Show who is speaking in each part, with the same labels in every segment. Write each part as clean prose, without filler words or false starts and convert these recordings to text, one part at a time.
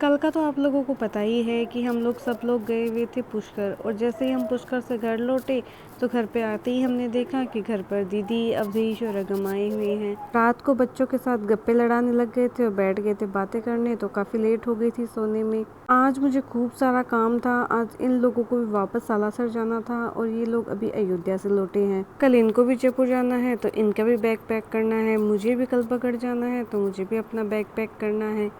Speaker 1: कल का तो आप लोगों को पता ही है कि हम लोग सब लोग गए हुए थे पुष्कर, और जैसे ही हम पुष्कर से घर लौटे तो घर पे आते ही हमने देखा कि घर पर दीदी, अवधेश और अगम आए हुए हैं। रात को बच्चों के साथ गप्पे लड़ाने लग गए थे और बैठ गए थे बातें करने, तो काफ़ी लेट हो गई थी सोने में। आज मुझे खूब सारा काम था। आज इन लोगों को भी वापस सालासर जाना था और ये लोग अभी अयोध्या से लौटे हैं। कल इनको भी जयपुर जाना है तो इनका भी बैग पैक करना है। मुझे भी कल बगड़ जाना है तो मुझे भी अपना बैग पैक करना है।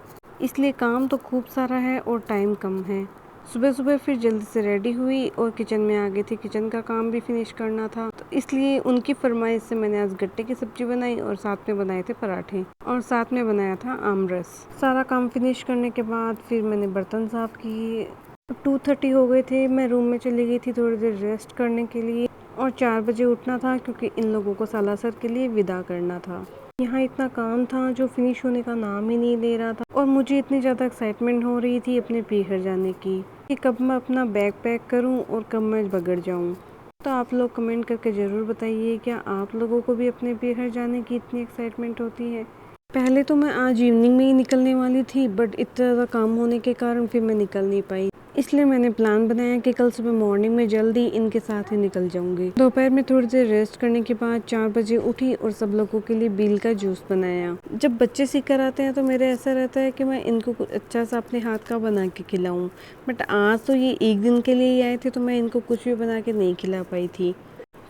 Speaker 1: इसलिए काम तो खूब सारा है और टाइम कम है। सुबह सुबह फिर जल्दी से रेडी हुई और किचन में आ गई थी। किचन का काम भी फिनिश करना था, तो इसलिए उनकी फरमाइश से मैंने आज गट्टे की सब्जी बनाई और साथ में बनाए थे पराठे और साथ में बनाया था आम रस। सारा काम फिनिश करने के बाद फिर मैंने बर्तन साफ किए। 2:30 हो गए थे। मैं रूम में चली गई थी थोड़ी देर रेस्ट करने के लिए और 4 बजे उठना था क्योंकि इन लोगों को सालासर के लिए विदा करना था। यहाँ इतना काम था जो फिनिश होने का नाम ही नहीं ले रहा था और मुझे इतनी ज़्यादा एक्साइटमेंट हो रही थी अपने पीहर जाने की कि कब मैं अपना बैग पैक करूँ और कब मैं बगड़ जाऊँ। तो आप लोग कमेंट करके ज़रूर बताइए, क्या आप लोगों को भी अपने पीहर जाने की इतनी एक्साइटमेंट होती है। पहले तो मैं आज इवनिंग में ही निकलने वाली थी, बट इतना ज़्यादा काम होने के कारण फिर मैं निकल नहीं पाई। इसलिए मैंने प्लान बनाया कि कल सुबह मॉर्निंग में जल्दी इनके साथ ही निकल जाऊंगी। दोपहर में थोड़ी देर रेस्ट करने के बाद 4 बजे उठी और सब लोगों के लिए बील का जूस बनाया। जब बच्चे सीख कर आते हैं तो मेरे ऐसा रहता है कि मैं इनको कुछ अच्छा सा अपने हाथ का बना के खिलाऊं, बट आज तो ये एक दिन के लिए ही आए थे तो मैं इनको कुछ भी बना के नहीं खिला पाई थी।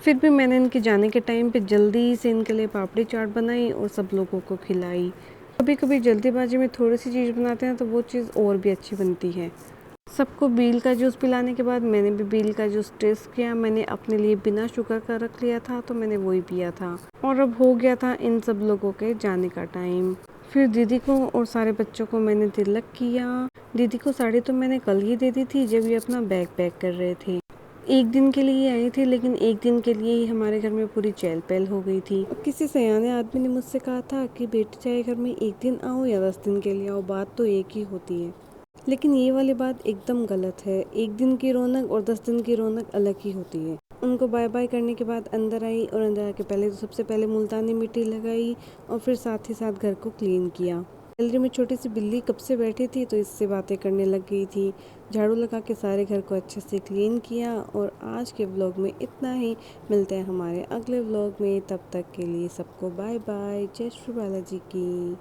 Speaker 1: फिर भी मैंने इनके जाने के टाइम पे जल्दी से इनके लिए पापड़ी चाट बनाई और सब लोगों को खिलाई। कभी कभी जल्दीबाजी में थोड़ी सी चीज़ बनाते हैं तो वो चीज़ और भी अच्छी बनती है। सबको बील का जूस पिलाने के बाद मैंने भी बील का जूस टेस्ट किया। मैंने अपने लिए बिना शुगर का रख लिया था तो मैंने वही पिया था और अब हो गया था इन सब लोगों के जाने का टाइम। फिर दीदी को और सारे बच्चों को मैंने तिलक किया। दीदी को साड़ी तो मैंने कल ही दे दी थी जब ये अपना बैग पैक कर रहे थे। एक दिन के लिए आई थी लेकिन एक दिन के लिए ही हमारे घर में पूरी चहल पहल हो गई थी। किसी सयाने आदमी ने मुझसे कहा था कि बेटी चाहे घर में एक दिन आओ या 10 दिन के लिए आओ, बात तो एक ही होती है। लेकिन ये वाली बात एकदम गलत है। एक दिन की रौनक और 10 दिन की रौनक अलग ही होती है। उनको बाय बाय करने के बाद अंदर आई और अंदर आके पहले तो सबसे पहले मुल्तानी मिट्टी लगाई और फिर साथ ही साथ घर को क्लीन किया। गैलरी में छोटी सी बिल्ली कब से बैठी थी तो इससे बातें करने लग गई थी। झाड़ू लगा के सारे घर को अच्छे से क्लीन किया और आज के व्लॉग में इतना ही। मिलते हैं हमारे अगले व्लॉग में, तब तक के लिए सबको बाय बाय। जय श्री बालाजी की।